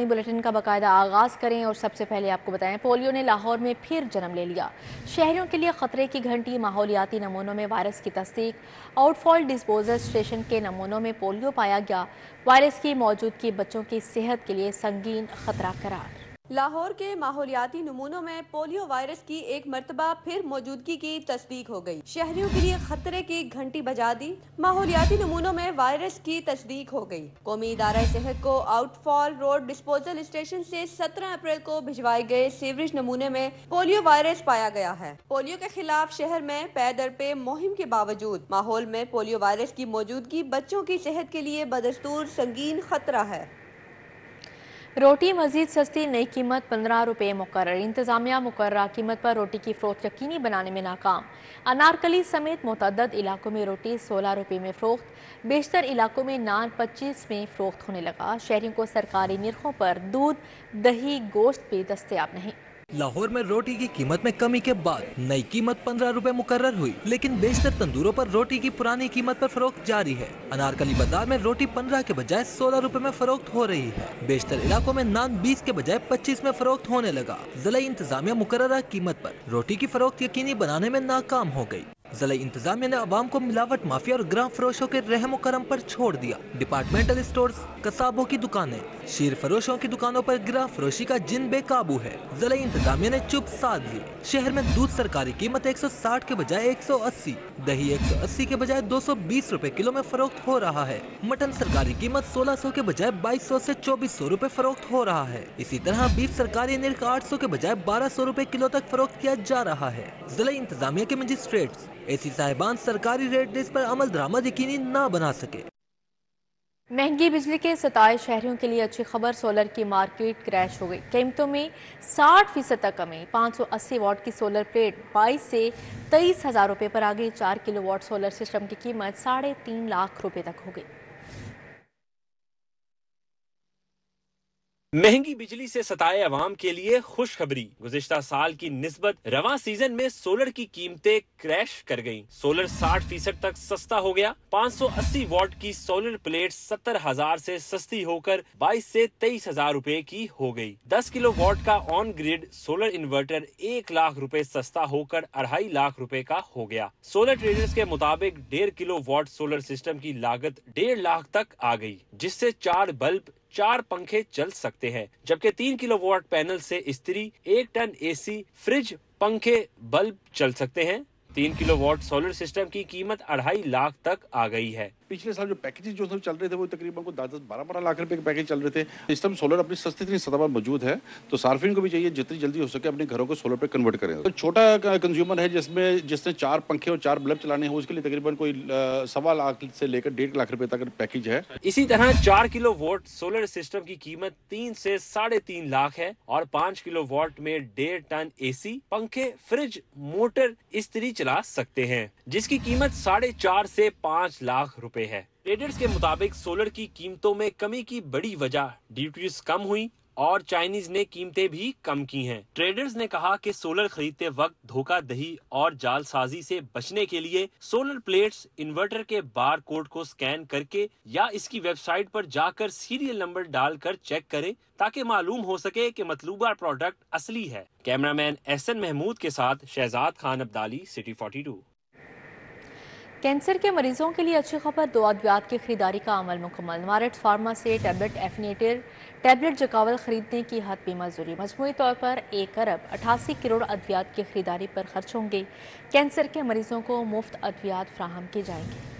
Bulletin का बाकायदा आगाज करें और सबसे पहले आपको बताएं, पोलियो ने लाहौर में फिर जन्म ले लिया। शहरियों के लिए खतरे की घंटी, माहौलियाती नमूनों में वायरस की तस्दीक। आउटफॉल डिस्पोजल स्टेशन के नमूनों में पोलियो पाया गया। वायरस की मौजूदगी बच्चों की सेहत के लिए संगीन खतरा करार। लाहौर के माहौलियाती नमूनों में पोलियो वायरस की एक मरतबा फिर मौजूदगी की तस्दीक हो गई। शहरियों के लिए खतरे की घंटी बजा दी। माहौलियाती नमूनों में वायरस की तस्दीक हो गई। कौमी इदारा सेहत को आउटफॉल रोड डिस्पोजल स्टेशन से 17 अप्रैल को भिजवाए गए सीवरेज नमूने में पोलियो वायरस पाया गया है। पोलियो के खिलाफ शहर में पे दर पे मुहिम के बावजूद माहौल में पोलियो वायरस की मौजूदगी बच्चों की सेहत के लिए बदस्तूर संगीन खतरा है। रोटी मजीद सस्ती, नई कीमत 15 रुपये मुकर्रर। इंतजामिया मुकर्रर कीमत पर रोटी की फरोख्त यकीनी बनाने में नाकाम। अनारकली समेत मुतअद्दिद इलाकों में रोटी 16 रुपये में फरोख्त। बेशतर इलाकों में नान 25 में फरोख्त होने लगा। शहरियों को सरकारी निरखों पर दूध, दही, गोश्त भी दस्तयाब नहीं। लाहौर में रोटी की कीमत में कमी के बाद नई कीमत 15 रुपए मुकर्रर हुई, लेकिन बेशतर तंदूरों पर रोटी की पुरानी कीमत पर फरोख्त जारी है। अनारकली बाजार में रोटी 15 के बजाय 16 रुपए में फरोख्त हो रही है। बेशतर इलाकों में नान 20 के बजाय 25 में फरोख्त होने लगा। जिला इंतजामिया मुकर्रर कीमत पर रोटी की फरोख्त यकीनी बनाने में नाकाम हो गयी। जिला इंतजामिया ने अवाम को मिलावट माफिया और ग्राम फरोशों के रहम करम पर छोड़ दिया। डिपार्टमेंटल स्टोर्स, कसाबों की दुकानें, शीर फरोशों की दुकानों पर गिरा फरोशी का जिन बेकाबू है। जिला इंतजामिया ने चुप साध ली। शहर में दूध सरकारी कीमत 160 के बजाय 180, दही 180 के बजाय 220 रुपए किलो में फरोख्त हो रहा है। मटन सरकारी कीमत 1600 के बजाय 2200 से 2400 रुपए फरोख्त हो रहा है। इसी तरह बीफ सरकारी निर्ख 800 के बजाय 1200 रुपए किलो तक फरोख्त किया जा रहा है। जिला इंतजामिया के मजिस्ट्रेट्स, एसी साहिबान सरकारी रेट लिस्ट पर अमल दरामद यकीनी ना बना सके। महंगी बिजली के सताए शहरियों के लिए अच्छी खबर, सोलर की मार्केट क्रैश हो गई। कीमतों में 60% तक कमी। 580 वाट की सोलर प्लेट 22 से 23 हजार रुपये पर आ गई। 4 किलोवाट सोलर सिस्टम की कीमत 3.5 लाख रुपए तक हो गई। महंगी बिजली से सताए अवाम के लिए खुशखबरी। गुज़िश्ता साल की निस्बत रवां सीजन में सोलर की कीमतें क्रैश कर गईं। सोलर 60% तक सस्ता हो गया। 580 वाट की सोलर प्लेट 70,000 से सस्ती होकर 22 से 23,000 रुपए की हो गई। 10 किलो वाट का on grid solar inverter 1 lakh रुपए सस्ता होकर 2.5 लाख रुपए का हो गया। सोलर ट्रेडर्स के मुताबिक 1.5 किलो वाट सोलर सिस्टम की लागत 1.5 लाख तक आ गई, जिससे 4 बल्ब, 4 पंखे चल सकते हैं, जबकि 3 किलोवाट पैनल से इस्त्री, 1 टन एसी, फ्रिज, पंखे, बल्ब चल सकते हैं। 3 किलोवाट सोलर सिस्टम की कीमत 2.5 लाख तक आ गई है। पिछले साल जो पैकेजेस जो चल रहे थे वो तकरीबन को 10-12 लाख रुपए के पैकेज चल रहे थे। इस टाइम सोलर अपनी सस्ती तरीन सतह पर मौजूद है, तो सार्फिन को भी चाहिए जितनी जल्दी हो सके अपने घरों को सोलर पे कन्वर्ट करें। तो छोटा कंज्यूमर है जिसने 4 पंखे और 4 बल्ब चलाने हैं, उसके लिए तकरीबन कोई 1.25 लाख से लेकर 1.5 लाख रुपए तक पैकेज है। इसी तरह 4 किलो वाट सोलर सिस्टम की कीमत 3 से 3.5 लाख है और 5 किलो वाट में 1.5 टन एसी, पंखे, फ्रिज, मोटर, इस्त्री चला सकते हैं, जिसकी कीमत 4.5 से 5 लाख रुपए है। ट्रेडर्स के मुताबिक सोलर की कीमतों में कमी की बड़ी वजह ड्यूटीज कम हुई और चाइनीज ने कीमतें भी कम की हैं। ट्रेडर्स ने कहा कि सोलर खरीदते वक्त धोखाधड़ी और जालसाजी से बचने के लिए सोलर प्लेट्स इन्वर्टर के बार कोड को स्कैन करके या इसकी वेबसाइट पर जाकर सीरियल नंबर डालकर चेक करें, ताकि मालूम हो सके कि मतलूबा प्रोडक्ट असली है। कैमरामैन एहसन महमूद के साथ शहजाद खान अब्दाली, सिटी 42। कैंसर के मरीजों के लिए अच्छी खबर, 2 अद्वियात की खरीदारी का अमल मुकम्मल। नवारेट फार्मा से टैबलेट एफिनेटर, टैबलेट जकावल खरीदने की हतमी मंजूरी। मजमूई तौर पर 1 अरब 88 करोड़ अद्वियात की खरीदारी पर खर्च होंगे। कैंसर के मरीजों को मुफ्त अद्वियात फ्राहम किए जाएंगे।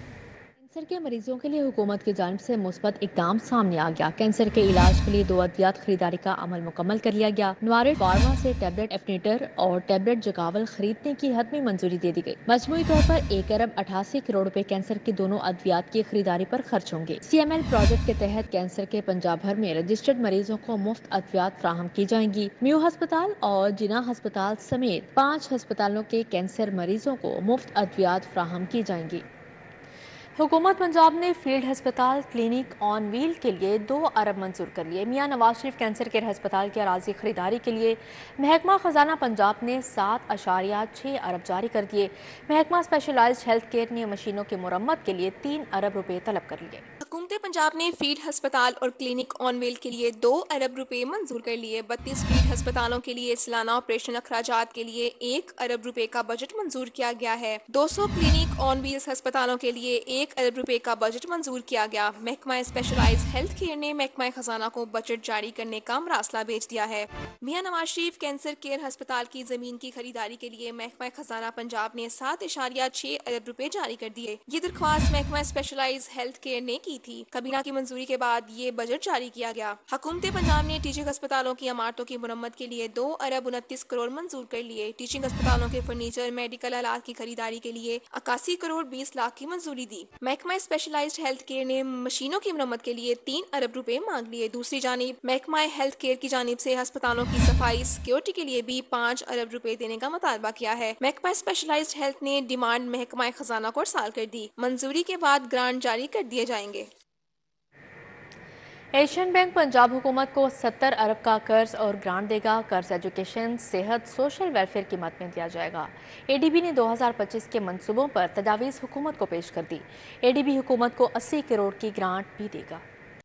कैंसर के मरीजों के लिए हुकूमत की जानिब से मुस्बत इकदाम सामने आ गया। कैंसर के इलाज के लिए 2 अद्वियात खरीदारी का अमल मुकम्मल कर लिया गया। नवारेट फार्मा से टैबलेट एफिनेटर और टैबलेट जकावल खरीदने की हतमी मंजूरी दे दी गई। मजमूई तौर पर 1 अरब 88 करोड़ रुपए कैंसर की दोनों अद्वियात की खरीदारी पर खर्च होंगे। CML प्रोजेक्ट के तहत कैंसर के पंजाब भर में रजिस्टर्ड मरीजों को मुफ्त अद्वियात फ्राहम की जाएंगी। म्यू अस्पताल और जिना अस्पताल समेत 5 अस्पतालों के कैंसर मरीजों को मुफ्त अद्वियात फ्राहम की जाएंगी। हुकूमत पंजाब ने फील्ड हस्पताल क्लिनिक ऑन व्हील के लिए 2 अरब मंजूर कर लिए। मियां नवाज शरीफ कैंसर केयर हस्पताल की अराजी खरीदारी के लिए महकमा खजाना पंजाब ने 7.6 अरब जारी कर दिए। महकमा स्पेशलाइज्ड हेल्थ केयर ने मशीनों की मुरम्मत के लिए 3 अरब रुपए तलब कर लिए। हुकूमत पंजाब ने फील्ड हस्पताल और क्लिनिक ऑन व्हील के लिए 2 अरब रुपए मंजूर कर लिए। 32 फील्ड अस्पतालों के लिए सालाना ऑपरेशन अखराजात के लिए 1 अरब रुपए का बजट मंजूर किया गया है। 200 क्लिनिक ऑन व्हील्स अस्पतालों के लिए 1 अरब रुपए का बजट मंजूर किया गया। महकमा स्पेशलाइज्ड हेल्थ केयर ने महकमा खजाना को बजट जारी करने का मरासला भेज दिया है। मियां नवाज शरीफ कैंसर केयर हस्पताल की जमीन की खरीदारी के लिए महकमा खजाना पंजाब ने 7.6 अरब रुपए जारी कर दिए। ये दरख्वास्त महकमा स्पेशलाइज्ड हेल्थ केयर ने की थी। काबीना की मंजूरी के बाद ये बजट जारी किया गया। हुकूमत पंजाब ने टीचिंग अस्पतालों की इमारतों की मुरम्मत के लिए 2 अरब 29 करोड़ मंजूर कर लिए। टीचिंग अस्पतालों के फर्नीचर मेडिकल आलात की खरीदारी के लिए 81 करोड़ 20 लाख की मंजूरी दी। महकमा स्पेशलाइज्ड हेल्थ केयर ने मशीनों की मुरम्मत के लिए 3 अरब रुपए मांग लिए। दूसरी जानिब महकमा हेल्थ केयर की जानिब से अस्पतालों की सफाई सिक्योरिटी के लिए भी 5 अरब रुपए देने का मुतालबा किया है। महकमा स्पेशलाइज्ड हेल्थ ने डिमांड महकमा खजाना को अरसाल कर दी। मंजूरी के बाद ग्रांट जारी कर दिए जाएंगे। एशियन बैंक पंजाब हुकूमत को 70 अरब का कर्ज और ग्रांट देगा। कर्ज एजुकेशन, सेहत, सोशल वेलफेयर की मद में दिया जाएगा। एडीबी ने 2025 के मंसूबों पर तजावीज़ हुकूमत को पेश कर दी। एडीबी हुकूमत को 80 करोड़ की ग्रांट भी देगा।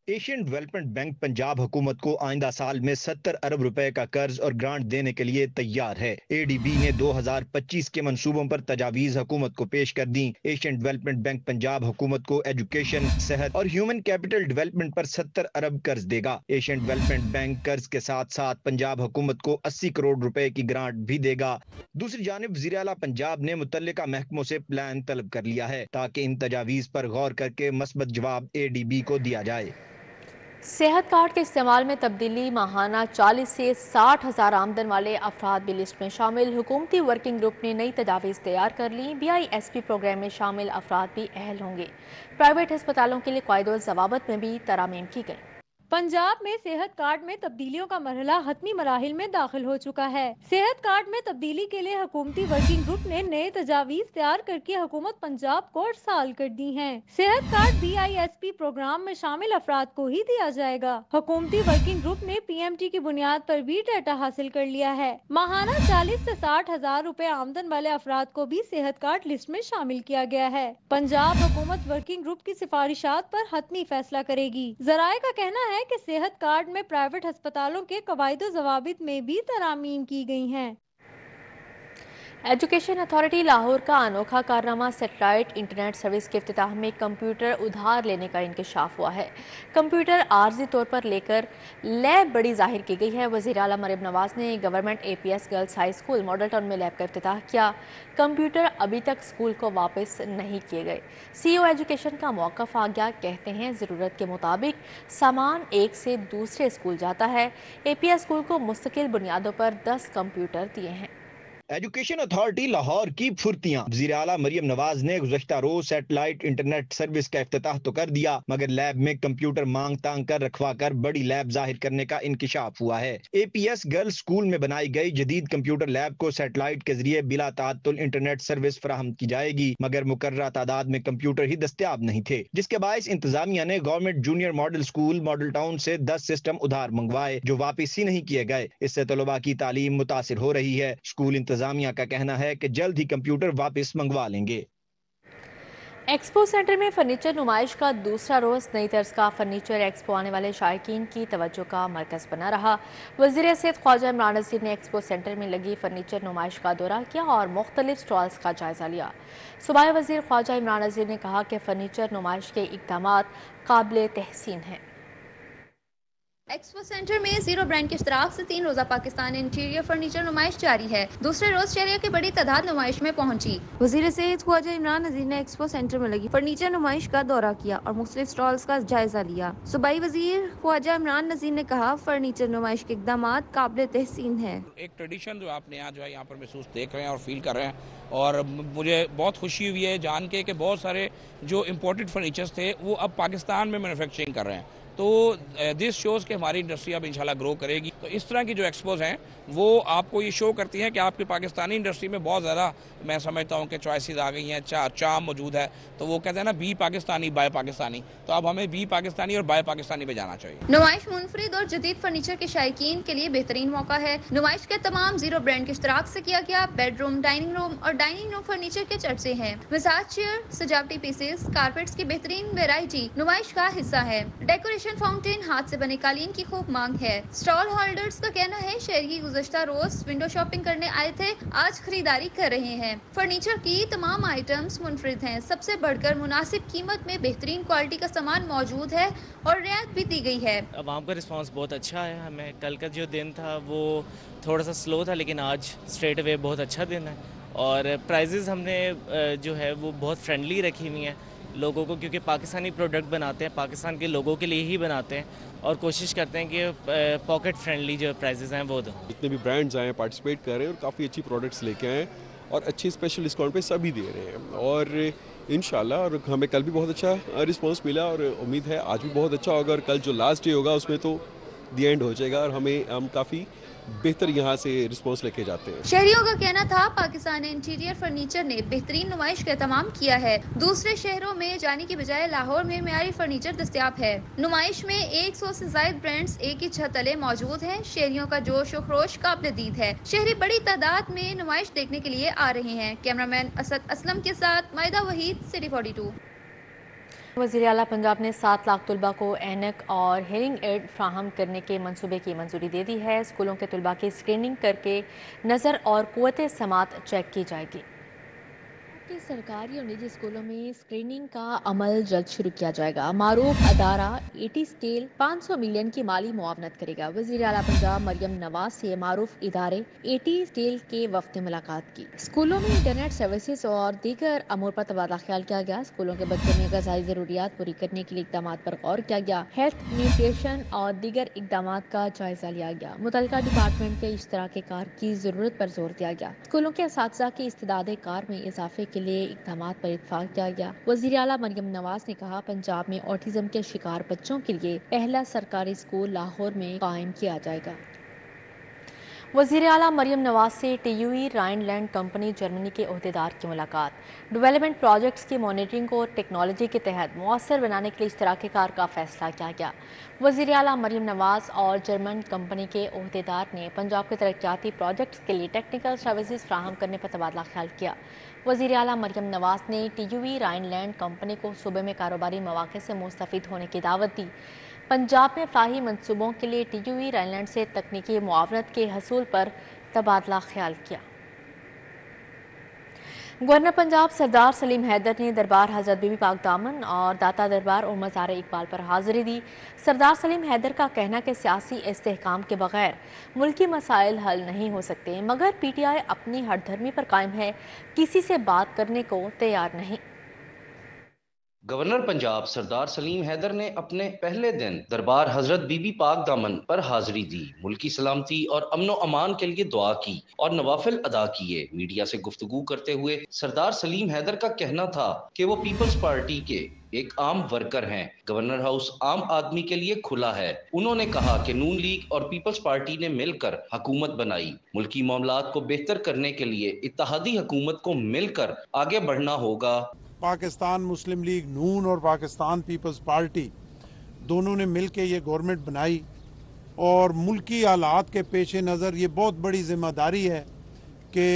एशियन डेवलपमेंट बैंक पंजाब हुकूमत को आइंदा साल में 70 अरब रुपए का कर्ज और ग्रांट देने के लिए तैयार है। एडीबी ने 2025 के मंसूबों पर तजावीज़ हुकूमत को पेश कर दी। एशियन डेवलपमेंट बैंक पंजाब हुकूमत को एजुकेशन, सेहत और ह्यूमन कैपिटल डेवलपमेंट पर 70 अरब कर्ज देगा। एशियन डेवलपमेंट बैंक कर्ज के साथ साथ पंजाब हुकूमत को 80 करोड़ रुपए की ग्रांट भी देगा। दूसरी जानिब वज़ीर आला पंजाब ने मुतल्लिका महकमों से प्लान तलब कर लिया है ताकि इन तजावीज़ पर गौर करके मस्बत जवाब एडीबी को दिया जाए। सेहत कार्ड के इस्तेमाल में तब्दीली, माहाना 40 से 60 हज़ार आमदन वाले अफराद भी लिस्ट में शामिल। हुकूमती वर्किंग ग्रुप ने नई तजावीज़ तैयार कर ली। BISP प्रोग्राम में शामिल अफराद भी अहल होंगे। प्राइवेट अस्पतालों के लिए कायदो ज़वाबत में भी तरामीम की गई। पंजाब में सेहत कार्ड में तब्दीलियों का मरहला हतमी मराहिल में दाखिल हो चुका है। सेहत कार्ड में तब्दीली के लिए हुकूमती वर्किंग ग्रुप ने नए तजावीज़ तैयार करके हुकूमत पंजाब को अरसाल कर दी हैं। सेहत कार्ड BISP प्रोग्राम में शामिल अफराद को ही दिया जाएगा। हुकूमती वर्किंग ग्रुप ने PMT की बुनियाद पर भी डाटा हासिल कर लिया है। माहाना 40 से 60 हज़ार रुपए आमदन वाले अफराद को भी सेहत कार्ड लिस्ट में शामिल किया गया है। पंजाब हुकूमत वर्किंग ग्रुप की सिफारिशात पर हतमी फैसला करेगी। जराए का कहना है कि सेहत कार्ड में प्राइवेट अस्पतालों के कवायदो ज़वाबित में भी तरामीम की गई हैं। एजुकेशन अथॉरिटी लाहौर का अनोखा कारनामा सेटेलाइट इंटरनेट सर्विस के इफ्तिताह में कंप्यूटर उधार लेने का इंकशाफ हुआ है। कंप्यूटर आर्जी तौर पर लेकर लैब बड़ी जाहिर की गई है। वज़ीर आला मरियम नवाज ने government APS girls high school model town में लैब का इफ्तिताह किया। कंप्यूटर अभी तक स्कूल को वापस नहीं किए गए। CEO एजुकेशन का मौक़िफ़ आ गया। कहते हैं ज़रूरत के मुताबिक सामान एक से दूसरे स्कूल जाता है। APS स्कूल को मुस्तकिल बुनियादों पर 10 कंप्यूटर दिए हैं। एजुकेशन अथॉरिटी लाहौर की फुर्तियां। वज़ीर आला मरियम नवाज ने गुज़श्ता रोज सैटेलाइट इंटरनेट सर्विस का इफ्तिताह तो कर दिया, मगर लैब में कंप्यूटर मांग तांग कर रखवा कर बड़ी लैब जाहिर करने का इंकिशाफ हुआ है। APS गर्ल्स स्कूल में बनाई गई जदीद कंप्यूटर लैब को सैटेलाइट के जरिए बिला ताअत्तुल इंटरनेट सर्विस फराहम की जाएगी, मगर मुकर्ररा तादाद में कंप्यूटर ही दस्तयाब नहीं थे, जिसके बायस इंतजामिया ने government junior model school model town से 10 सिस्टम उधार मंगवाए जो वापिस ही नहीं किए गए। इससे तलबा की तालीम मुतासिर हो रही है। स्कूल इंतजामिया का कहना है कि जल्द ही कंप्यूटर वापस मंगवा लेंगे। एक्सपो सेंटर में फर्नीचर नुमाइश का दूसरा रोज नई तर्ज का फर्नीचर एक्सपो आने वाले शायकीन की तवज्जो का मरकज बना रहा। वज़ीर सेहत ख्वाजा इमरान नज़ीर ने एक्सपो सेंटर में लगी फर्नीचर नुमाइश का दौरा किया और मुख्तलिफ स्टॉल्स का जायजा लिया। सूबाई वज़ीर ख्वाजा इमरान नज़ीर ने कहा कि फर्नीचर नुमाइश के इक़दामात काबिल तहसीन हैं। एक्सपो सेंटर में जीरो ब्रांड के इश्तराक से 3 रोजा पाकिस्तान इंटीरियर फर्नीचर नुमाइश जारी है। दूसरे रोज शहरियों की बड़ी तादाद नुमाइश में पहुंची। वज़ीर सेहत ख्वाजा इमरान नज़ीर ने एक्सपो सेंटर में लगी फर्नीचर नुमाइश का दौरा किया और मुख्तलिफ स्टॉल्स का जायजा लिया। सूबाई वज़ीर ख्वाजा इमरान नज़ीर ने कहा, फर्नीचर नुमाइश के इक़दामात काबिल तहसीन है। एक ट्रेडिशन जो आपने आज जो है यहाँ पर महसूस देख रहे हैं और फील कर रहे हैं, और मुझे बहुत खुशी हुई है जान के कि बहुत सारे जो इम्पोर्टेड फर्नीचर्स थे वो अब पाकिस्तान में मैन्युफैक्चरिंग कर रहे हैं। تو दिस शोज़ कि हमारी इंडस्ट्री अब इंशाल्लाह ग्रो करेगी। तो इस तरह की जो एक्सपोज हैं वो आपको ये शो करती हैं कि आपकी पाकिस्तानी इंडस्ट्री में बहुत ज़्यादा मैं समझता हूँ कि चॉइसेस आ गई हैं, चाम मौजूद है। तो वो कहते हैं ना बी पाकिस्तानी बाय पाकिस्तानी, तो अब हमें बी पाकिस्तानी और बाय पाकिस्तानी पे जाना चाहिए। नुमाइश मुनफरिद और जदीद फर्नीचर के शायकीन के लिए बेहतरीन मौका है। नुमाइश के तमाम जीरो ब्रांड के इश्तराक से किया गया बेडरूम, डाइनिंग रूम और डाइनिंग रूम फर्नीचर के चर्चे हैं। मसाज चेयर, सजावटी पीसेस, कारपेट्स की बेहतरीन वैरायटी नुमाइश का हिस्सा है। डेकोरेशन फाउंटेन, हाथ से बने कालीन की खूब मांग है। स्टॉल होल्डर्स का कहना है शहरी गुज़श्ता रोज विंडो शॉपिंग करने आए थे, आज खरीदारी कर रहे हैं। फर्नीचर की तमाम आइटम्स मुनफरिद हैं। सबसे बढ़कर मुनासिब कीमत में बेहतरीन क्वालिटी का सामान मौजूद है और रियायत भी दी गई है। आवाम का रिस्पांस बहुत अच्छा है। हमें कल का जो दिन था वो थोड़ा सा स्लो था, लेकिन आज स्ट्रेट अवे बहुत अच्छा दिन है। और प्राइजेज़ हमने जो है वो बहुत फ्रेंडली रखी हुई हैं लोगों को, क्योंकि पाकिस्तानी प्रोडक्ट बनाते हैं, पाकिस्तान के लोगों के लिए ही बनाते हैं और कोशिश करते हैं कि पॉकेट फ्रेंडली जो प्राइजेज़ हैं वो दो। जितने भी ब्रांड्स आए पार्टिसिपेट कर रहे हैं और काफ़ी अच्छी प्रोडक्ट्स लेके आए और अच्छी स्पेशल डिस्काउंट पे सभी दे रहे हैं और इंशाल्लाह। और हमें कल भी बहुत अच्छा रिस्पांस मिला और उम्मीद है आज भी बहुत अच्छा होगा और कल जो लास्ट डे होगा उसमें तो दी एंड हो जाएगा और हम काफ़ी बेहतर यहाँ से रिस्पांस लेके जाते हैं। शहरियों का कहना था पाकिस्तान इंटीरियर फर्नीचर ने बेहतरीन नुमाइश का एहतमाम किया है। दूसरे शहरों में जाने की बजाय लाहौर में मियारी फर्नीचर दस्तयाब है। नुमाइश में 100 से ज्यादा ब्रांड्स एक ही छत तले मौजूद हैं। शहरियों का जोश और खरोश काबिल दीद है। शहरी बड़ी तादाद में नुमाइश देखने के लिए आ रहे हैं। कैमरामैन असद असलम के साथ मायदा वहीद, सिटी 42। वज़ीर आला पंजाब ने 7 लाख तलबा को ऐनक और हेयरिंग एड फ्राहम करने के मंसूबे की मंजूरी दे दी है। स्कूलों के तलबा की स्क्रीनिंग करके नज़र और क़ुव्वत समात चेक की जाएगी। सरकारी और निजी स्कूलों में स्क्रीनिंग का अमल जल्द शुरू किया जाएगा। मारूफ अदारा 80 स्केल 500 मिलियन की माली मुआवनत करेगा। वज़ीर आला पंजाब मरियम नवाज से मारूफ इदारे 80 स्केल के वफ़द ने मुलाकात की। स्कूलों में इंटरनेट सर्विसेज और दीगर अमूर पर तबादला ख्याल किया गया। स्कूलों के बच्चों में ग़िज़ाई ज़रूरियात पूरी करने के लिए इक़दाम पर गौर किया गया। हेल्थ, न्यूट्रिशन और दीगर इक़दाम का जायजा लिया गया। मुतल्लिका डिपार्टमेंट के इश्तराक कार की ज़रूरत पर जोर दिया गया। स्कूलों के असातिज़ा की इस्तिदाद कार में इजाफे के लिए इक़दामात पर इत्तफाक किया गया। वज़ीर आला मरियम नवाज ने कहा पंजाब में ऑटिज्म के शिकार बच्चों के लिए पहला सरकारी स्कूल लाहौर में कायम किया जाएगा। वज़ीर आला मरियम नवाज से TUE राइनलैंड कंपनी जर्मनी के ओहदेदार की मुलाकात। डेवलपमेंट प्रोजेक्ट्स की मॉनिटरिंग और टेक्नोलॉजी के तहत मौसर बनाने के लिए इश्तराकी कार का फैसला किया गया। वज़ीर आला मरियम नवाज और जर्मन कंपनी के ओहदेदार ने पंजाब के तरक्याती प्रोजेक्ट्स के लिए टेक्निकल सर्विसेज फ्राहम करने पर तबादला ख्याल किया। वज़ीर आला मरियम नवाज ने TUE राइनलैंड कंपनी को सूबे में कारोबारी मौक़े से मुस्तफ़ीद होने की दावत दी। पंजाब में फ़लाही मंसूबों के लिए TUE राइनलैंड से तकनीकी मुआवनत के हसूल पर तबादला ख्याल किया। गवर्नर पंजाब सरदार सलीम हैदर ने दरबार हज़रत बीबी पाक दामन और दाता दरबार और मज़ार इकबाल पर हाज़िरी दी। सरदार सलीम हैदर का कहना कि सियासी इस्तेहकाम के बगैर मुल्की मसाइल हल नहीं हो सकते, मगर PTI अपनी हठधर्मी पर कायम है, किसी से बात करने को तैयार नहीं। गवर्नर पंजाब सरदार सलीम हैदर ने अपने पहले दिन दरबार हजरत बीबी पाक दामन पर हाजिरी दी, मुल्की सलामती और अमनो अमान के लिए दुआ की और नवाफिल अदा किए। मीडिया से गुफ्तगू करते हुए सरदार सलीम हैदर का कहना था कि वो पीपल्स पार्टी के एक आम वर्कर हैं। गवर्नर हाउस आम आदमी के लिए खुला है। उन्होंने कहा कि नून लीग और पीपल्स पार्टी ने मिलकर हुकूमत बनाई। मुल्की मामलात को बेहतर करने के लिए इत्तेहादी हुकूमत को मिलकर आगे बढ़ना होगा। पाकिस्तान मुस्लिम लीग नून और पाकिस्तान पीपल्स पार्टी दोनों ने मिलकर ये गवर्नमेंट बनाई और मुल्की हालात के पेश नज़र ये बहुत बड़ी जिम्मेदारी है कि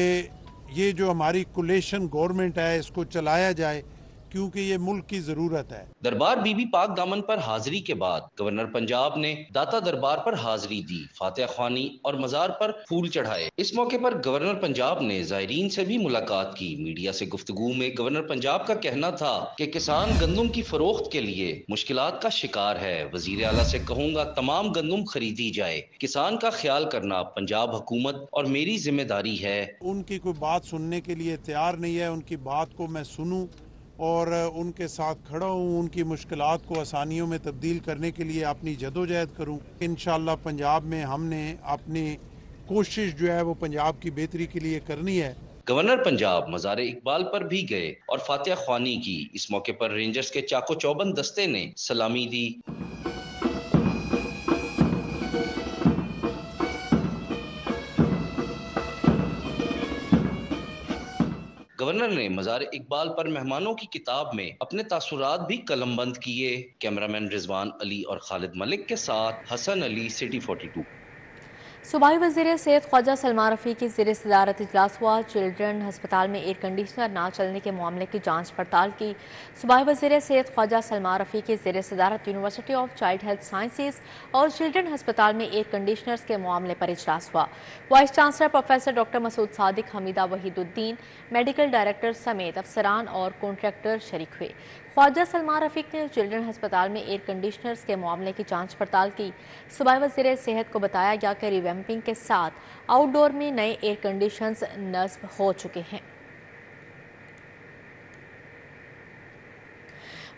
ये जो हमारी कोलेशन गवर्नमेंट है इसको चलाया जाए, क्योंकि ये मुल्क की जरूरत है। दरबार बीबी पाक दामन पर हाजिरी के बाद गवर्नर पंजाब ने दाता दरबार पर हाजिरी दी, फातिहा ख्वानी और मजार पर फूल चढ़ाए। इस मौके पर गवर्नर पंजाब ने ज़ायरीन से भी मुलाकात की। मीडिया से गुफ्तगू में गवर्नर पंजाब का कहना था कि किसान गंदम की फरोख्त के लिए मुश्किलात का शिकार है। वजीर आला से कहूँगा तमाम गंदम खरीदी जाए। किसान का ख्याल करना पंजाब हुकूमत और मेरी जिम्मेदारी है। उनकी कोई बात सुनने के लिए तैयार नहीं है। उनकी बात को मैं सुनूं और उनके साथ खड़ा हूँ, उनकी मुश्किलात को आसानियों में तब्दील करने के लिए अपनी जदोजहद करूँ। इंशाअल्लाह पंजाब में हमने अपनी कोशिश जो है वो पंजाब की बेहतरी के लिए करनी है। गवर्नर पंजाब मज़ार इकबाल पर भी गए और फातिहा ख्वानी की। इस मौके पर रेंजर्स के चाको चौबंद दस्ते ने सलामी दी। گورنر نے مزار اقبال پر مہمانوں کی کتاب میں اپنے تاثرات بھی قلم بند کیے۔ کیمرامین رضوان علی اور خالد ملک کے ساتھ حسن علی، سٹی 42۔ صوبائی وزیر صحت خواجہ سلمان رفیق کی زیر صدارت اجلاس ہوا۔ چلڈرن ہسپتال میں ایئر کنڈیشنر نہ چلنے کے معاملے کی جانچ پڑتال کی۔ صوبائی وزیر صحت خواجہ سلمان رفیق کی زیر صدارت university of child health sciences اور چلڈرن ہسپتال میں ایئر کنڈیشنرز کے معاملے پر اجلاس ہوا۔ وائس چانسلر پروفیسر ڈاکٹر مسعود صادق، حمیدہ وحید الدین، میڈیکل ڈائریکٹر سمیت افسران اور کنٹریکٹر شریک ہوئے۔ خواجہ سلمان رفیق نے چلڈرن ہسپتال میں ایئر کنڈیشنرز کے معاملے کی جانچ پڑتال کی۔ صوبائی وزیر صحت کو بتایا گیا کہ ریویمپنگ کے ساتھ آؤٹ ڈور میں نئے ایئر کنڈیشنرز نصب ہو چکے ہیں۔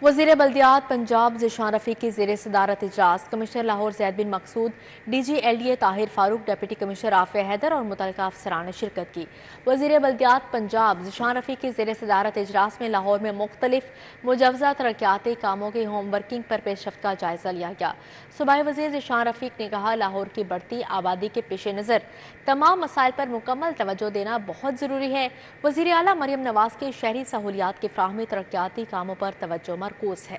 وزیر بلدیات پنجاب ذیشان رفیق کی زیر صدارت اجلاس۔ Commissioner Lahore Zaid bin Maqsood, D G L D A Tahir Farooq, deputy commissioner Rafay Haider اور متعلقہ افسران نے شرکت کی۔ وزیر بلدیات پنجاب ذیشان رفیق کی زیر صدارت اجلاس میں لاہور میں مختلف مجوزہ ترقیاتی کاموں کی ہوم ورکنگ پر پیش رفت کا جائزہ لیا گیا۔ صوبائی وزیر ذیشان رفیق نے کہا، لاہور کی بڑھتی آبادی کے پیش نظر تمام مسائل پر مکمل توجہ دینا بہت ضروری ہے۔ وزیر اعلیٰ مریم نواز کی شہری سہولیات کی فراہمی ترقیاتی کاموں پر توجہ مرکوز ہے۔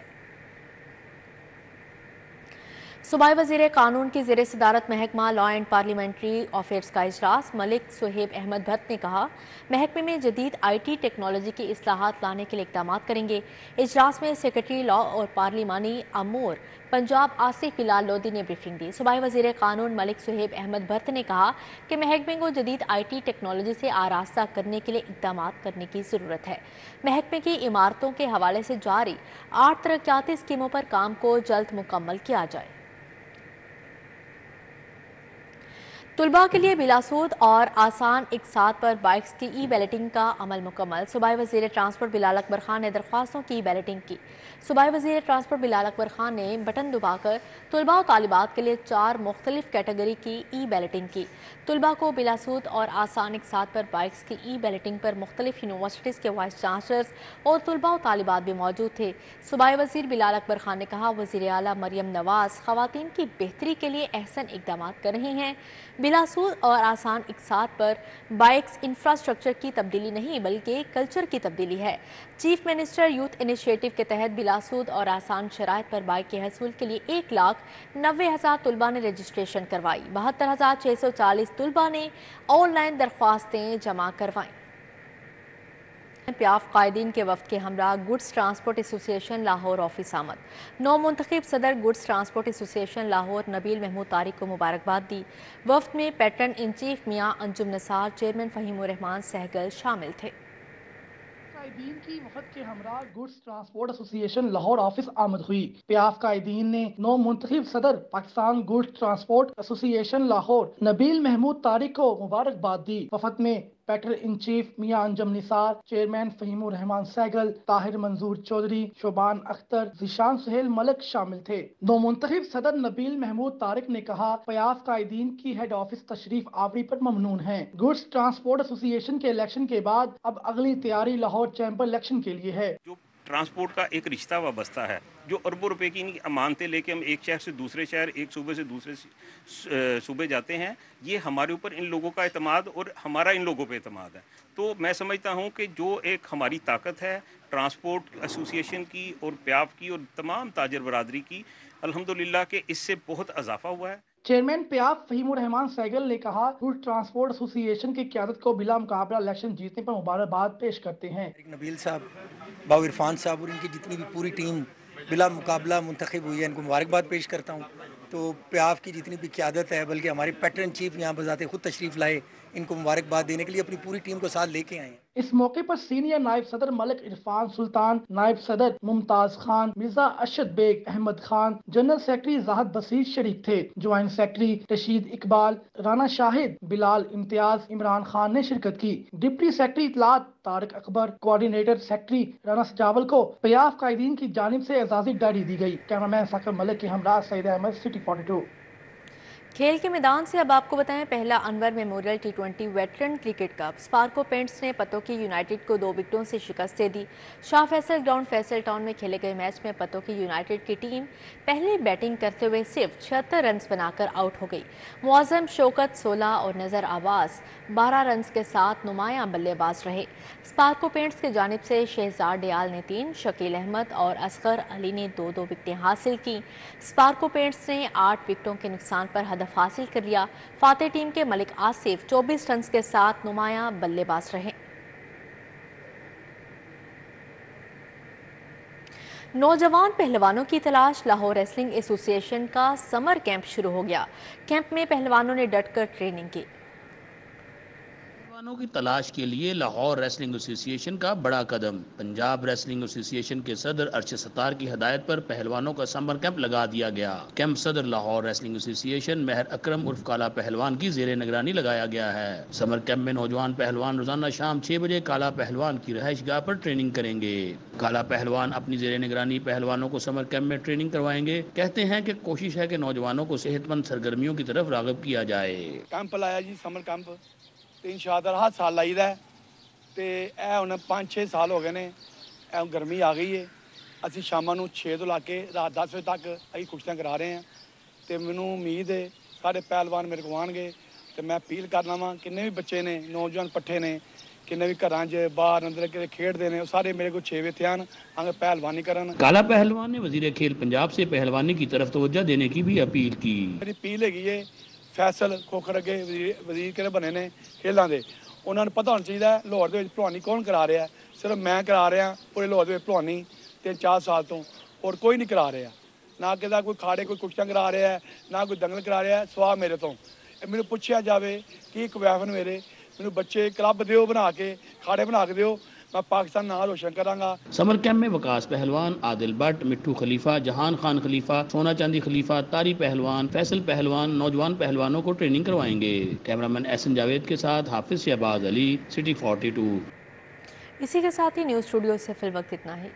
صوبائی وزیر قانون کی زیر صدارت محکمہ لا اینڈ پارلیمنٹری افیئرز کا اجلاس۔ ملک صہیب احمد بھٹ نے کہا، محکمے میں جدید آئی ٹی ٹیکنالوجی کی اصلاحات لانے کے لیے اقدامات کریں گے۔ اجلاس میں سیکرٹری لا اور پارلیمانی امور پنجاب آصف بلال لودھی نے بریفنگ دی۔ صوبائی وزیر قانون ملک صہیب احمد بھٹ نے کہا کہ محکمے کو جدید آئی ٹی ٹیکنالوجی سے آراستہ کرنے کے لیے اقدامات کرنے کی ضرورت ہے۔ محکمے کی عمارتوں کے حوالے سے جاری 8 ترقیاتی اسکیموں پر کام کو جلد مکمل کیا جائے۔ طلباء کے لیے بلا سود اور آسان اقساط پر بائکس کی ای بیلٹنگ کا عمل مکمل۔ صوبائی وزیر ٹرانسپورٹ بلال اکبر خان نے درخواستوں کی ای بیلٹنگ کی۔ صوبائی وزیر ٹرانسپورٹ بلال اکبر خان نے بٹن دبا کر طلباء و طالبات کے لیے 4 مختلف کیٹیگری کی ای بیلٹنگ کی۔ طلباء کو بلا سود اور آسان اقساط پر بائکس کی ای بیلٹنگ پر مختلف یونیورسٹیز کے وائس چانسلرز اور طلباء و طالبات بھی موجود تھے۔ صوبائی وزیر بلال اکبر خان نے کہا، وزیر اعلیٰ مریم نواز خواتین کی بہتری کے لیے احسن اقدامات کر رہی ہیں۔ بلا سود اور آسان اقساط پر بائکس انفراسٹرکچر کی تبدیلی نہیں بلکہ کلچر کی تبدیلی ہے۔ چیف منسٹر یوتھ انیشیٹو کے تحت بلا سود اور آسان شرائط پر بائک کے حصول کے لیے 1,90,000 طلباء نے رجسٹریشن کروائی۔ 72,640 طلباء نے آن لائن درخواستیں جمع کروائیں۔ پیاف قائدین کے وفد کے ہمراہ گڈز ٹرانسپورٹ ایسوسی ایشن لاہور آفس آمد۔ نو منتخب صدر گڈز ٹرانسپورٹ ایسوسی ایشن لاہور نبیل محمود طارق کو مبارکباد دی۔ وفد میں پیٹرن ان چیف میاں انجم نثار، چیئرمین فہیم الرحمان سہگل شامل تھے۔ قائدین کی وفد کے ہمراہ گڈز ٹرانسپورٹ ایسوسی ایشن لاہور آفس آمد ہوئی۔ پیاف قائدین نے نو منتخب صدر پاکستان گڈز ٹرانسپورٹ ایسوسی ایشن لاہور نبیل محمود طارق کو مبارکباد دی۔ وفد میں پیٹر ان چیف میاں انجم نثار، چیئرمین فہیم الرحمان سہگل، طاہر منظور چودھری، شوبان اختر، ذیشان سہیل ملک شامل تھے۔ نو منتخب صدر نبیل محمود طارق نے کہا، پیاف قائدین کی ہیڈ آفس تشریف آوری پر ممنون ہیں۔ گڈز ٹرانسپورٹ ایسوسی ایشن کے الیکشن کے بعد اب اگلی تیاری لاہور چیمبر الیکشن کے لیے ہے۔ ٹرانسپورٹ کا ایک رشتہ وابستہ ہے، جو اربوں روپے کی امانتیں لے کے ہم ایک شہر سے دوسرے شہر، ایک صوبے سے دوسرے صوبے جاتے ہیں۔ یہ ہمارے اوپر ان لوگوں کا اعتماد اور ہمارا ان لوگوں پہ اعتماد ہے۔ تو میں سمجھتا ہوں کہ جو ایک ہماری طاقت ہے ٹرانسپورٹ ایسوسی ایشن کی اور پیاف کی اور تمام تاجر برادری کی، الحمدللہ کہ اس سے بہت اضافہ ہوا ہے۔ چیئرمین پیاف فہیم الرحمان سہگل نے کہا، گڈز ٹرانسپورٹ ایسوسی ایشن کی قیادت کو بلا مقابلہ الیکشن جیتنے پر مبارکباد پیش کرتے ہیں۔ نبیل صاحب، باو عرفان صاحب اور ان کی جتنی بھی پوری ٹیم بلا مقابلہ منتخب ہوئی ہے، ان کو مبارکباد پیش کرتا ہوں۔ تو پیاف کی جتنی بھی قیادت ہے، بلکہ ہمارے پیٹرن چیف یہاں بذات خود تشریف لائے، ان کو مبارکباد دینے کے لیے اپنی پوری ٹیم کو ساتھ لے کے آئے ہیں۔ اس موقع پر سینئر نائب صدر ملک عرفان سلطان، نائب صدر ممتاز خان، مرزا ارشد بیگ، احمد خان، جنرل سیکرٹری زاہد بسیط شریک تھے۔ جوائنٹ سیکرٹری رشید اقبال، رانا شاہد، بلال امتیاز، عمران خان نے شرکت کی۔ ڈپٹی سیکرٹری اطلاعات طارق اکبر، کوارڈینیٹر سیکرٹری رانا سجاول کو پیاف قائدین کی جانب سے اعزازی ڈائری دی گئی۔ کیمرامین ثاقب ملک کے ہمراہ سعید احمد، سٹی 42۔ کھیل کے میدان سے اب آپ کو بتائیں پہلا Anwar memorial T20 veteran cricket cup Sparco paints نے پتوکی یونائیٹڈ کو 2 وکٹوں سے شکست دے دی۔ شاہ فیصل گراؤنڈ فیصل ٹاؤن میں کھیلے گئے میچ میں پتوکی یونائیٹڈ کی ٹیم پہلے بیٹنگ کرتے ہوئے صرف 76 رنز بنا کر آؤٹ ہو گئی۔ معظم شوکت 16 اور نظر آواز 12 رنز کے ساتھ نمایاں بلے باز رہے۔ اسپارکو پینٹس کی جانب سے شہزاد ڈیال نے 3، شکیل احمد اور اصغر علی نے 2 وکٹیں حاصل کی۔ اسپارکو پینٹس نے 8 وکٹوں کے نقصان پر ہدف حاصل کر لیا۔ فاتح ٹیم کے ملک آصف 24 رنز کے ساتھ نمایاں بلے باز رہے۔ نوجوان پہلوانوں کی تلاش لاہور ریسلنگ ایسوسی ایشن کا سمر کیمپ شروع ہو گیا۔ کیمپ میں پہلوانوں نے ڈٹ کر ٹریننگ کی۔ پہلوانوں کی تلاش کے لیے لاہور ریسلنگ ایسوسی ایشن کا بڑا قدم۔ پنجاب ریسلنگ ایسوسی ایشن کے صدر ارشد ستار کی ہدایت پر پہلوانوں کا سمر کیمپ لگا دیا گیا۔ کیمپ صدر لاہور ریسلنگ ایسوسی ایشن مہر اکرم عرف کالا پہلوان کی زیر نگرانی لگایا گیا ہے۔ سمر کیمپ میں نوجوان پہلوان روزانہ شام 6 بجے کالا پہلوان کی رہائش گاہ پر ٹریننگ کریں گے۔ کالا پہلوان اپنی زیر نگرانی پہلوانوں کو سمر کیمپ میں ٹریننگ کروائیں گے۔ کہتے ہیں کہ کوشش ہے کہ نوجوانوں کو صحت مند سرگرمیوں کی طرف راغب کیا جائے۔ کیمپ لایا جی سمر کیمپ 3 شادر ہر سال لائیدا ہے تے اے ہن 5-6 سال ہو گئے نے۔ اے گرمی آ گئی ہے، اسی شاماں نوں 6 ਤੋਂ لا کے رات 10 ਵਜੇ ਤੱਕ ਅਸੀਂ ਕੁਸ਼ਤੀਆਂ ਕਰਾ ਰਹੇ ਹਾਂ ਤੇ ਮੈਨੂੰ ਉਮੀਦ ਹੈ ਸਾਡੇ ਪਹਿਲਵਾਨ ਮੇਰੇ ਕੋਲ ਆਉਣਗੇ ਤੇ ਮੈਂ ਅਪੀਲ ਕਰਨਾ ਵਾਂ ਕਿੰਨੇ ਵੀ ਬੱਚੇ ਨੇ ਨੌਜਵਾਨ ਪੱਠੇ ਨੇ ਕਿੰਨੇ ਵੀ ਘਰਾਂ 'ਚ ਬਾਹਰ ਅੰਦਰ ਕਿਤੇ ਖੇਡਦੇ ਨੇ ਉਹ ਸਾਰੇ ਮੇਰੇ ਕੋਲ 6 ਵਜੇ ਆਉਣ ਆਗੇ ਪਹਿਲਵਾਨੀ ਕਰਨ۔ کالا پہلوان نے وزیر کھیل پنجاب سے پہلوانی کی طرف توجہ دینے کی بھی اپیل کی۔ ਮੇਰੀ ਅਪੀਲ ਹੈਗੀ ਹੈ ਫੈਸਲ ਖੋਖਰ ਅੱਗੇ ਵਜ਼ੀਰ ਕਿਹੜੇ ਬਣੇ ਨੇ ਖੇਲਾਂ ਦੇ ਉਹਨਾਂ ਨੂੰ ਪਤਾ ਹੋਣਾ ਚਾਹੀਦਾ ਹੈ ਲਾਹੌਰ ਦੇ ਵਿੱਚ ਭਲਵਾਨੀ ਕੌਣ ਕਰਾ ਰਿਹਾ। ਸਿਰਫ ਮੈਂ ਕਰਾ ਰਿਹਾ ਪੂਰੇ ਲਾਹੌਰ ਦੇ ਵਿੱਚ ਭਲਵਾਨੀ 3-4 ਸਾਲ ਤੋਂ ਔਰ ਕੋਈ ਨਹੀਂ ਕਰਾ ਰਿਹਾ। ਨਾ ਕਿਦਾ ਕੋਈ ਖਾੜੇ ਕੋਈ ਕੁਸ਼ਤੀਆਂ ਕਰਾ ਰਿਹਾ ਨਾ ਕੋਈ ਦੰਗਲ ਕਰਾ ਰਿਹਾ ਸਵਾ ਮੇਰੇ ਤੋਂ। ਮੈਨੂੰ ਪੁੱਛਿਆ ਜਾਵੇ ਕਿ ਇੱਕ ਵੈਫਨ ਮੇਰੇ ਮੈਨੂੰ ਬੱਚੇ ਕਲੱਬ ਦਿਓ ਬਣਾ ਕੇ ਖਾੜੇ ਬਣਾ ਕੇ ਦਿਓ میں پاکستان نام روشن کراں گا۔ سمر کیمپ میں وکاس پہلوان، عادل بٹ، مٹھو خلیفہ، جہان خان خلیفہ، سونا چاندی خلیفہ، تاری پہلوان، فیصل پہلوان نوجوان پہلوانوں کو ٹریننگ کروائیں گے۔ کیمرامین احسن جاوید کے ساتھ حافظ شہباز علی، سٹی 42۔ اسی کے ساتھ ہی نیوز اسٹوڈیو سے فی الوقت اتنا ہی۔